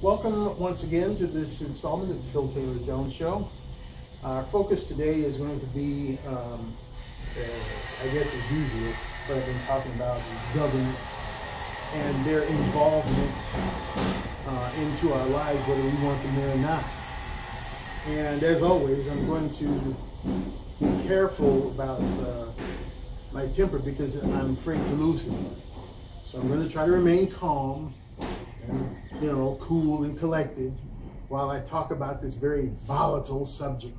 Welcome once again to this installment of the Phil Taylor Jones Show. Our focus today is going to be, I guess as usual, what I've been talking about is government and their involvement into our lives, whether we want them there or not. And as always, I'm going to be careful about my temper because I'm afraid to lose it. So I'm going to try to remain calm and, cool and collected while I talk about this very volatile subject.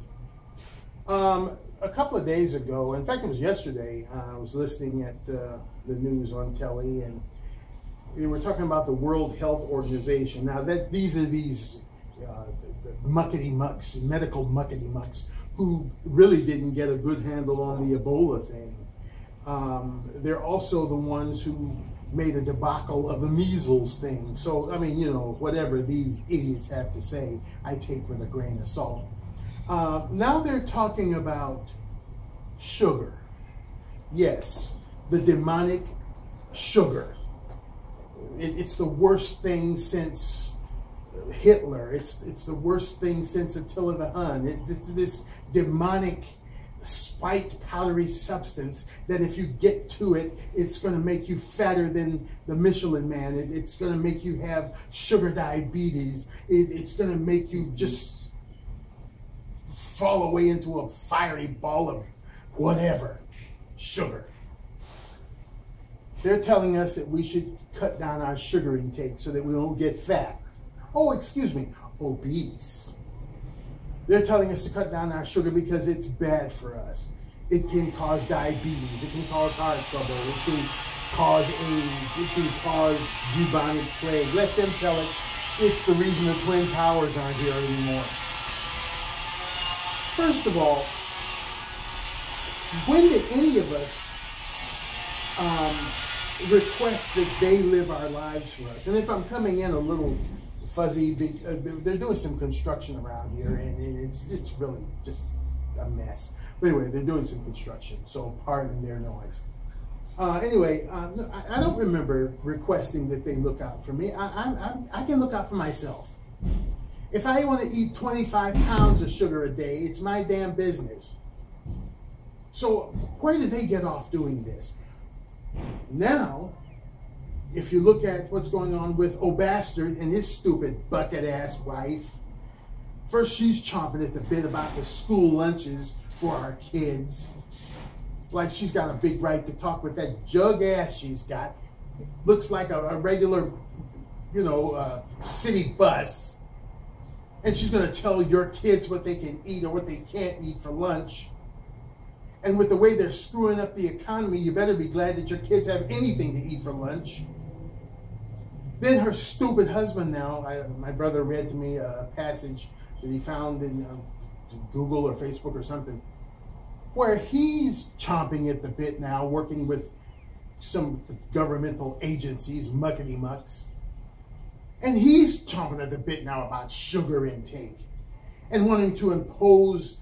A couple of days ago, in fact it was yesterday, I was listening at the news on telly, and they were talking about the World Health Organization. Now these are muckety-mucks, medical muckety-mucks, who really didn't get a good handle on the Ebola thing. They're also the ones who made a debacle of the measles thing. So, I mean, whatever these idiots have to say, I take with a grain of salt. Now they're talking about sugar. Yes, the demonic sugar. It's the worst thing since Hitler. It's the worst thing since Attila the Hun. This demonic spiked powdery substance that if you get to it, it's going to make you fatter than the Michelin Man. It's going to make you have sugar diabetes. It's going to make you just fall away into a fiery ball of whatever, sugar. They're telling us that we should cut down our sugar intake so that we don't get fat. Oh, excuse me, obese. They're telling us to cut down our sugar because it's bad for us. It can cause diabetes, it can cause heart trouble, it can cause AIDS, it can cause bubonic plague. Let them tell it. It's the reason the Twin Towers aren't here anymore. First of all, when did any of us request that they live our lives for us? And if I'm coming in a little fuzzy, they're doing some construction around here, and it's really just a mess. But anyway, they're doing some construction, so pardon their noise. Anyway, I don't remember requesting that they look out for me. I can look out for myself. If I want to eat 25 pounds of sugar a day, it's my damn business. So where do they get off doing this? Now, if you look at what's going on with O'Bastard and his stupid bucket-ass wife, first she's chomping at the bit about the school lunches for our kids. Like she's got a big right to talk with that jug ass she's got. Looks like a regular, city bus. And she's going to tell your kids what they can eat or what they can't eat for lunch. And with the way they're screwing up the economy, you better be glad that your kids have anything to eat for lunch. Then her stupid husband now, my brother read to me a passage that he found in Google or Facebook or something, where he's chomping at the bit now, working with some governmental agencies, muckety-mucks. And he's chomping at the bit now about sugar intake and wanting to impose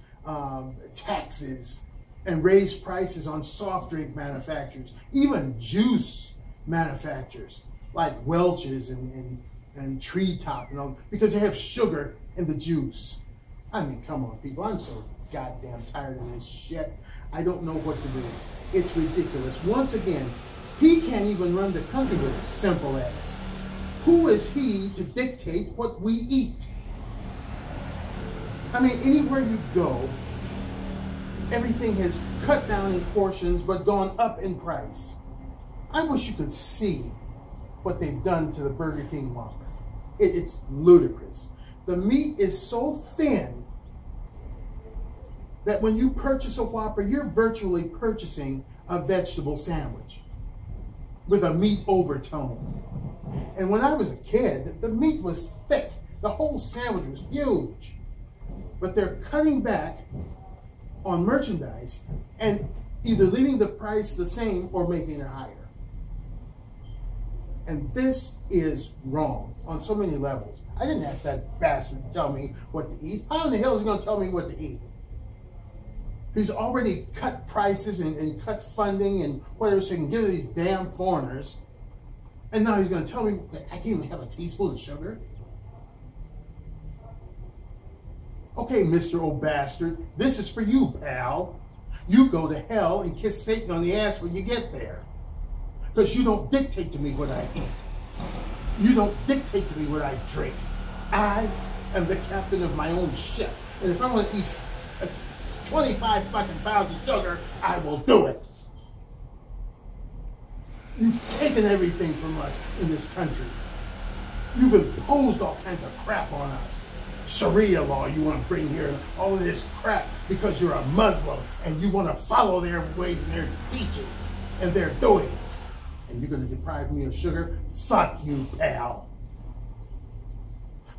taxes and raise prices on soft drink manufacturers, even juice manufacturers like Welch's and Treetop and all, because they have sugar in the juice. I mean, come on, people. I'm so goddamn tired of this shit. I don't know what to do. It's ridiculous. Once again, he can't even run the country with a simple X. Who is he to dictate what we eat? I mean, anywhere you go, everything has cut down in portions but gone up in price. I wish you could see what they've done to the Burger King Whopper. It's ludicrous. The meat is so thin that when you purchase a Whopper, you're virtually purchasing a vegetable sandwich with a meat overtone. And when I was a kid, the meat was thick. The whole sandwich was huge. But they're cutting back on merchandise and either leaving the price the same or making it higher. And this is wrong on so many levels. I didn't ask that bastard to tell me what to eat. How in the hell is he going to tell me what to eat? He's already cut prices and cut funding and whatever so he can give to these damn foreigners. And now he's going to tell me that I can't even have a teaspoon of sugar? Okay, Mr. Old Bastard, this is for you, pal. You go to hell and kiss Satan on the ass when you get there. Because you don't dictate to me what I eat. You don't dictate to me what I drink. I am the captain of my own ship. And if I want to eat 25 fucking pounds of sugar, I will do it. You've taken everything from us in this country. You've imposed all kinds of crap on us. Sharia law you want to bring here, and all of this crap because you're a Muslim and you want to follow their ways and their teachings and their doings. And you're going to deprive me of sugar? Fuck you, pal.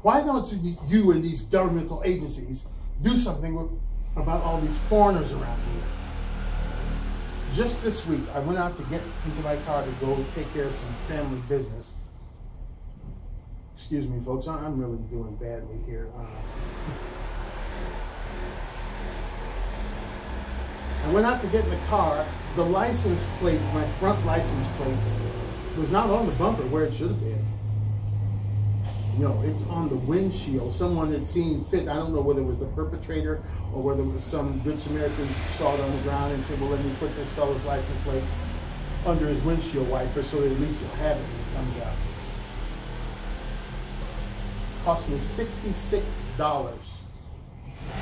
Why don't you and these governmental agencies do something about all these foreigners around here? Just this week, I went out to get into my car to go take care of some family business. Excuse me, folks, I'm really doing badly here. I went out to get in the car. The license plate, my front license plate, was not on the bumper where it should have been. No, it's on the windshield. Someone had seen fit. I don't know whether it was the perpetrator or whether it was some good Samaritan saw it on the ground and said, well, let me put this fellow's license plate under his windshield wiper so that at least he'll have it when it comes out. It cost me $66 to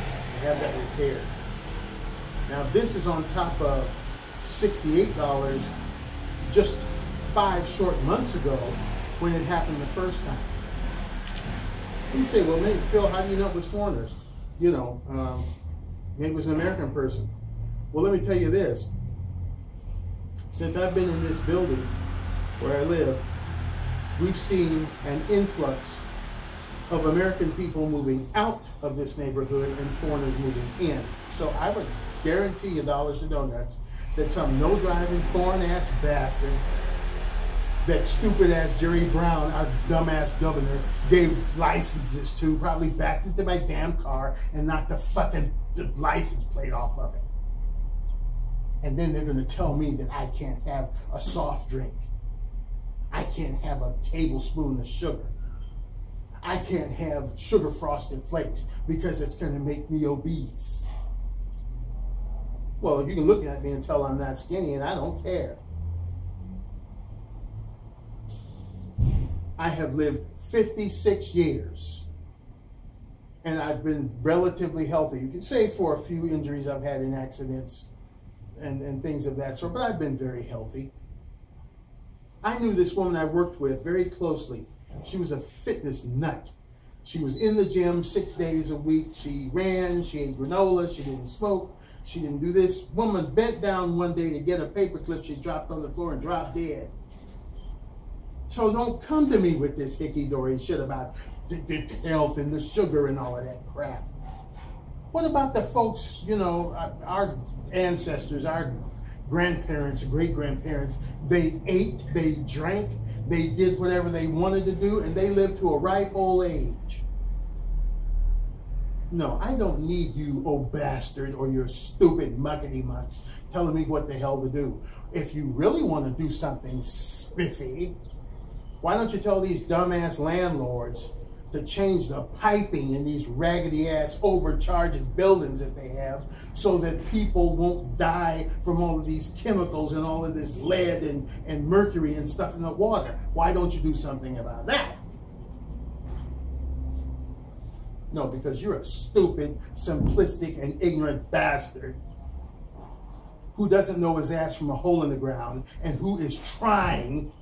have that repaired. Now this is on top of $68 just 5 short months ago when it happened the first time. You say, well, maybe, Phil, how do you know it was foreigners? You know, maybe it was an American person. Well, let me tell you this. Since I've been in this building where I live, we've seen an influx of American people moving out of this neighborhood and foreigners moving in. So I would guarantee you dollars to donuts that some no-driving foreign-ass bastard that stupid-ass Jerry Brown, our dumbass governor, gave licenses to, probably backed into my damn car and knocked the fucking license plate off of it. And then they're going to tell me that I can't have a soft drink. I can't have a tablespoon of sugar. I can't have sugar frosted flakes because it's going to make me obese. Well, you can look at me and tell I'm not skinny, and I don't care. I have lived 56 years, and I've been relatively healthy. You can say for a few injuries I've had in accidents and things of that sort, but I've been very healthy. I knew this woman I worked with very closely. She was a fitness nut. She was in the gym 6 days a week. She ran, she ate granola, she didn't smoke, she didn't do this. Woman bent down one day to get a paper clip. She dropped on the floor and dropped dead. So don't come to me with this hicky-dory shit about the health and the sugar and all of that crap. What about the folks, you know, our ancestors, our grandparents, great-grandparents? They ate, they drank, they did whatever they wanted to do, and they lived to a ripe old age. No, I don't need you, old bastard, or your stupid muckety-mucks telling me what the hell to do. If you really want to do something spiffy, why don't you tell these dumbass landlords to change the piping in these raggedy-ass overcharging buildings that they have so that people won't die from all of these chemicals and all of this lead and mercury and stuff in the water? Why don't you do something about that? No, because you're a stupid, simplistic, and ignorant bastard who doesn't know his ass from a hole in the ground and who is trying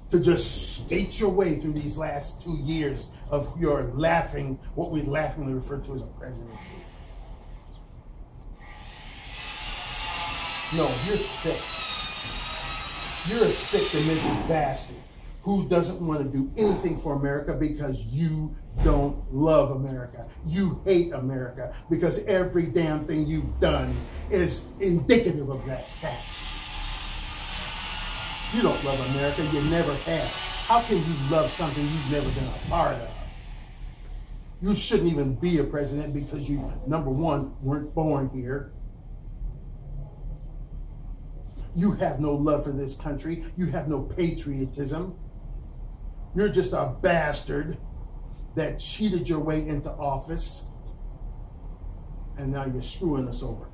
to just skate your way through these last 2 years of your laughing, what we laughingly refer to as a presidency. No, you're sick. You're a sick, demented bastard who doesn't want to do anything for America because you don't love America. You hate America because every damn thing you've done is indicative of that fact. You don't love America, you never have. How can you love something you've never been a part of? You shouldn't even be a president because you, number one, weren't born here. You have no love for this country. You have no patriotism. You're just a bastard that cheated your way into office, and now you're screwing us over.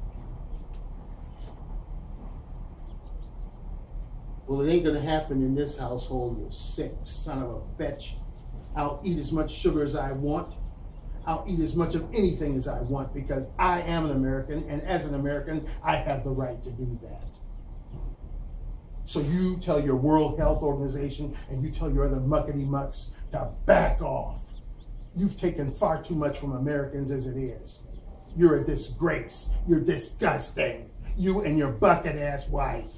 Well, it ain't gonna happen in this household, you sick son of a bitch. I'll eat as much sugar as I want. I'll eat as much of anything as I want because I am an American, and as an American, I have the right to do that. So you tell your World Health Organization and you tell your other muckety mucks to back off. You've taken far too much from Americans as it is. You're a disgrace. You're disgusting. You and your bucket-ass wife.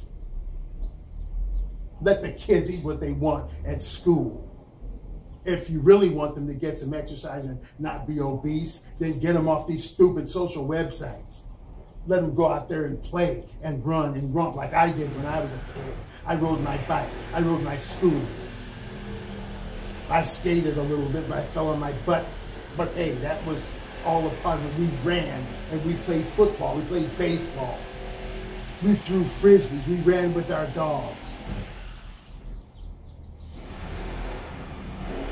Let the kids eat what they want at school. If you really want them to get some exercise and not be obese, then get them off these stupid social websites. Let them go out there and play and run and romp like I did when I was a kid. I rode my bike. I rode my scooter. I skated a little bit, but I fell on my butt. But hey, that was all a part of it. We ran and we played football. We played baseball. We threw frisbees. We ran with our dogs.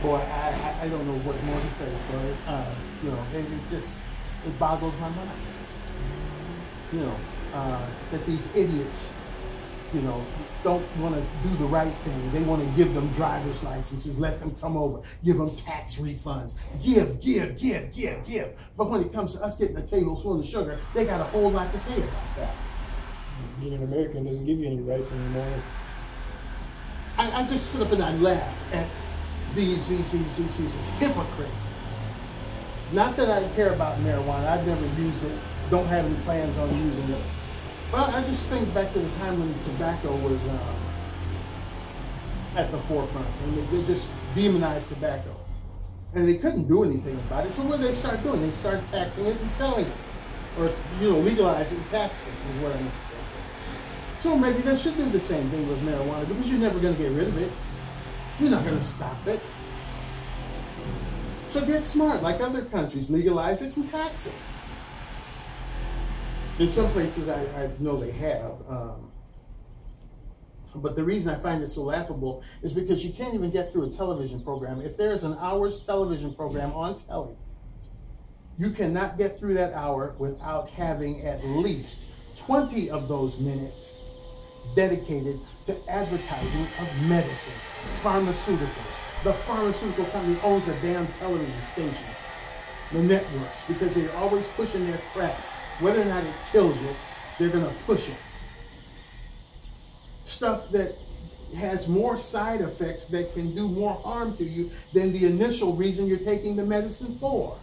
Boy, I don't know what more to say, because you know, it boggles my mind. You know, that these idiots, you know, don't want to do the right thing. They want to give them driver's licenses, let them come over, give them tax refunds, give. But when it comes to us getting a tablespoon of sugar, they got a whole lot to say about that. Being an American doesn't give you any rights anymore. I just sit up and I laugh at these hypocrites. Not that I care about marijuana. I've never used it. Don't have any plans on using it. But I just think back to the time when tobacco was at the forefront, and they just demonized tobacco, and they couldn't do anything about it. So what did they start doing? They started taxing it and selling it, or legalize it and tax it is what I meant to say. So maybe they should do the same thing with marijuana, because you're never going to get rid of it. You're not going to stop it. So get smart, like other countries, legalize it and tax it. In some places, I know they have. But the reason I find it so laughable is because you can't even get through a television program. If there's an hour's television program on telly, you cannot get through that hour without having at least 20 of those minutes dedicated to advertising of medicine, pharmaceuticals. The pharmaceutical company owns the damn television stations, the networks, because they're always pushing their crap. Whether or not it kills you, they're going to push it. Stuff that has more side effects that can do more harm to you than the initial reason you're taking the medicine for.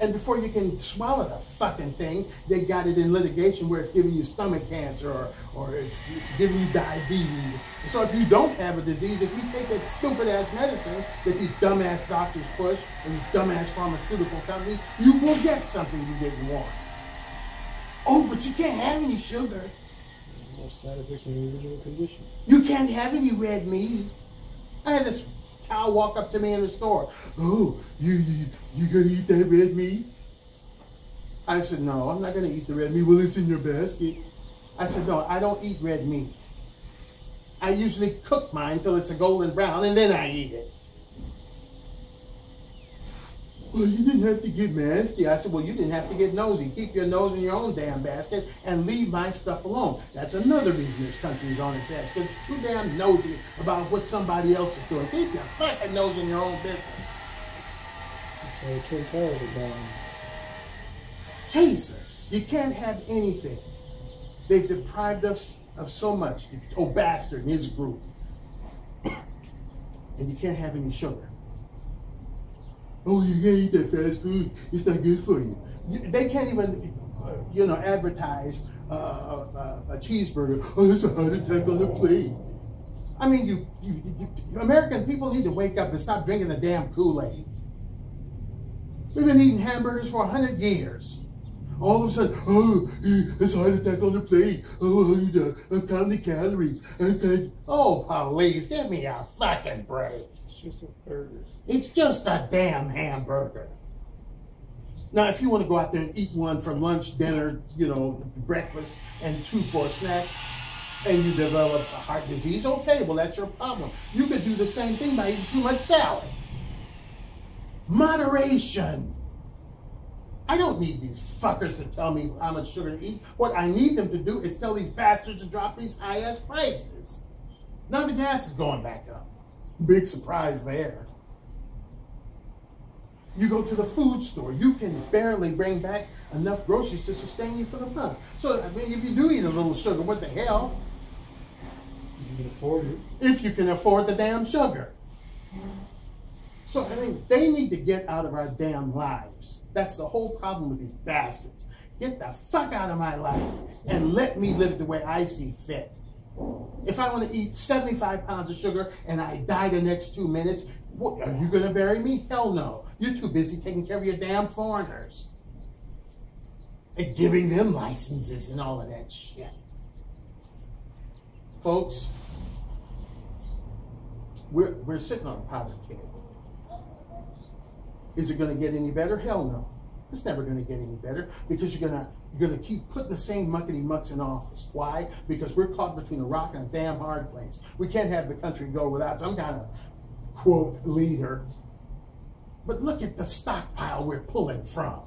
And before you can swallow the fucking thing, they got it in litigation where it's giving you stomach cancer or giving you diabetes. So if you don't have a disease, if you take that stupid ass medicine that these dumbass doctors push and these dumbass pharmaceutical companies, you will get something you didn't want. Oh, but you can't have any sugar. No side effects in the original condition. You can't have any red meat. I had this cow walk up to me in the store. Oh, you gonna eat that red meat? I said, no, I'm not gonna eat the red meat. Well, it's in your basket. I said, no, I don't eat red meat. I usually cook mine till it's a golden brown and then I eat it. Well, you didn't have to get nasty. I said, well, you didn't have to get nosy. Keep your nose in your own damn basket and leave my stuff alone. That's another reason this country's on its ass, because it's too damn nosy about what somebody else is doing. Keep your fucking nose in your own business. That's why Twin Towers are down. Jesus, you can't have anything. They've deprived us of so much. Oh, bastard and his group. And you can't have any sugar. Oh, you can't eat that fast food. It's not good for you. They can't even, advertise a cheeseburger. Oh, there's a heart attack on the plate. I mean, you American people need to wake up and stop drinking the damn Kool-Aid. We've been eating hamburgers for 100 years. All of a sudden, oh, there's a heart attack on the plate. Oh, I'm counting the calories. Oh, please, give me a fucking break. It's just a burger. It's just a damn hamburger. Now, if you want to go out there and eat one for lunch, dinner, breakfast, and 2 for a snack, and you develop a heart disease, okay, well, that's your problem. You could do the same thing by eating too much salad. Moderation. I don't need these fuckers to tell me how much sugar to eat. What I need them to do is tell these bastards to drop these high-ass prices. Now the gas is going back up. Big surprise there. You go to the food store, you can barely bring back enough groceries to sustain you for the month. So, I mean, if you do eat a little sugar, what the hell? You can afford it. If you can afford the damn sugar. So, I mean, they need to get out of our damn lives. That's the whole problem with these bastards. Get the fuck out of my life and let me live the way I see fit. If I want to eat 75 pounds of sugar and I die the next 2 minutes, what, are you going to bury me? Hell no. You're too busy taking care of your damn foreigners and giving them licenses and all of that shit. Folks, we're sitting on a powder keg. Is it going to get any better? Hell no. It's never going to get any better because you're gonna keep putting the same muckety mucks in office. Why? Because we're caught between a rock and a damn hard place. We can't have the country go without some kind of, quote, leader. But look at the stockpile we're pulling from.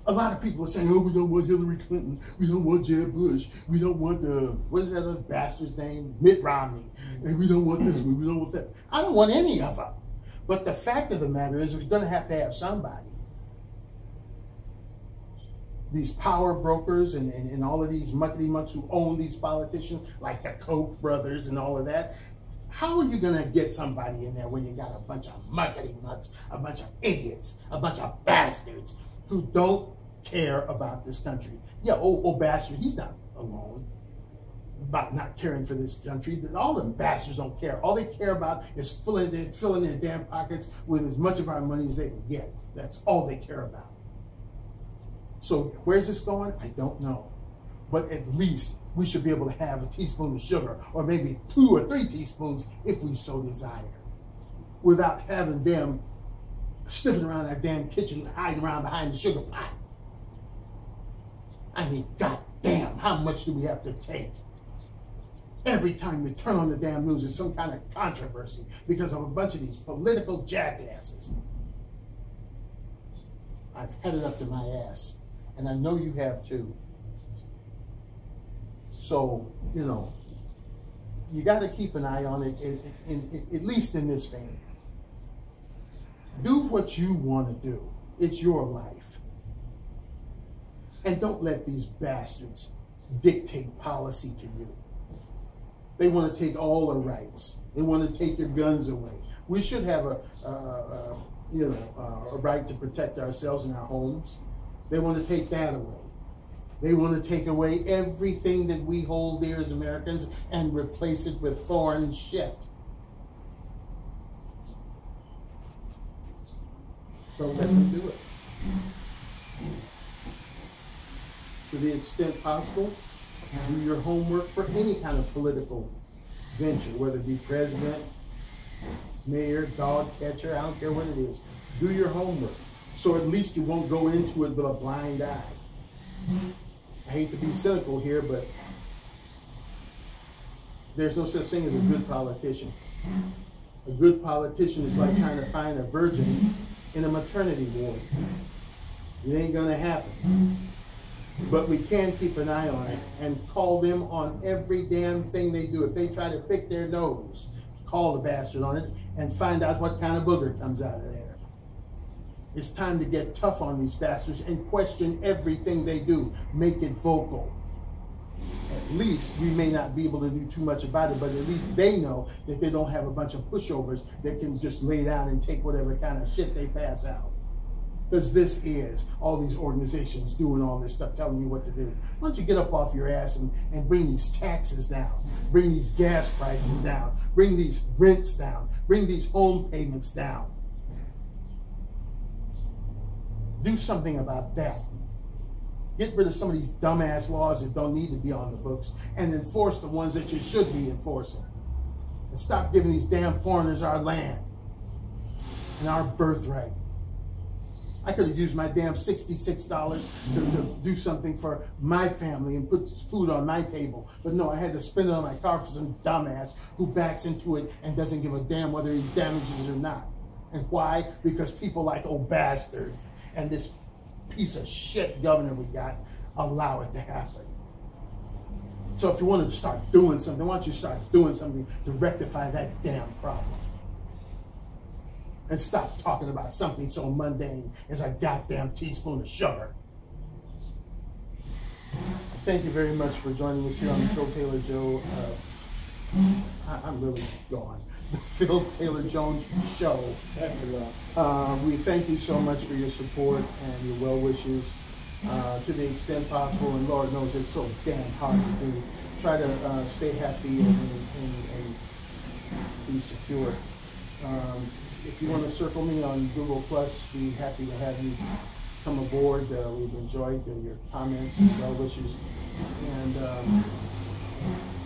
A lot of people are saying, oh, we don't want Hillary Clinton. We don't want Jeb Bush. We don't want what is that other bastard's name? Mitt Romney. And we don't want this one. We don't want that. I don't want any of them. But the fact of the matter is we're going to have somebody. These power brokers and all of these muckety mucks who own these politicians, like the Koch brothers and all of that. How are you going to get somebody in there when you got a bunch of muckety mucks, a bunch of idiots, a bunch of bastards who don't care about this country? Yeah, old bastard, he's not alone about not caring for this country. All them bastards don't care. All they care about is filling their damn pockets with as much of our money as they can get. That's all they care about. So where's this going? I don't know. But at least we should be able to have a teaspoon of sugar, or maybe 2 or 3 teaspoons if we so desire, without having them sniffing around our damn kitchen, hiding around behind the sugar pot. I mean, goddamn, how much do we have to take? Every time we turn on the damn news, there's some kind of controversy because of a bunch of these political jackasses. I've had it up to my ass, and I know you have too. So, you know, you got to keep an eye on it, at least in this vein. Do what you want to do. It's your life. And don't let these bastards dictate policy to you. They want to take all the rights. They want to take your guns away. We should have a right to protect ourselves and our homes. They want to take that away. They want to take away everything that we hold dear as Americans and replace it with foreign shit. Don't let them do it. To the extent possible, do your homework for any kind of political venture, whether it be president, mayor, dog catcher, I don't care what it is. Do your homework, so at least you won't go into it with a blind eye. I hate to be cynical here, but there's no such thing as a good politician. A good politician is like trying to find a virgin in a maternity ward. It ain't gonna happen. But we can keep an eye on it and call them on every damn thing they do. If they try to pick their nose, call the bastard on it and find out what kind of booger comes out of there. It's time to get tough on these bastards and question everything they do. Make it vocal. At least we may not be able to do too much about it, but at least they know that they don't have a bunch of pushovers that can just lay down and take whatever kind of shit they pass out. Because this is all these organizations doing all this stuff, telling you what to do. Why don't you get up off your ass and bring these taxes down, bring these gas prices down, bring these rents down, bring these home payments down. Do something about that. Get rid of some of these dumbass laws that don't need to be on the books and enforce the ones that you should be enforcing. And stop giving these damn foreigners our land and our birthright. I could have used my damn $66 to do something for my family and put food on my table. But no, I had to spend it on my car for some dumbass who backs into it and doesn't give a damn whether he damages it or not. And why? Because people like old bastard and this piece of shit governor we got allow it to happen. So if you want to start doing something, why don't you start doing something to rectify that damn problem? And stop talking about something so mundane as a goddamn teaspoon of sugar. Thank you very much for joining us here on the Phil Taylor Joe. I'm really gone. The Phil Taylor Jones Show. We thank you so much for your support and your well wishes to the extent possible. And Lord knows it's so damn hard to do. Try to stay happy and be secure. If you want to circle me on Google Plus, be happy to have you come aboard. We've enjoyed your comments and well wishes. And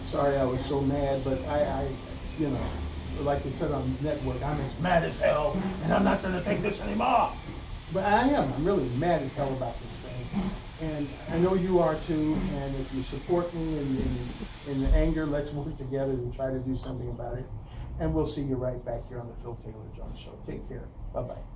sorry I was so mad, but I you know, like they said on network, I'm as mad as hell, and I'm not going to take this anymore. But I am. I'm really mad as hell about this thing. And I know you are too, and if you support me in the anger, let's work together and try to do something about it. And we'll see you right back here on the Phil Taylor Jones Show. Take care. Bye-bye.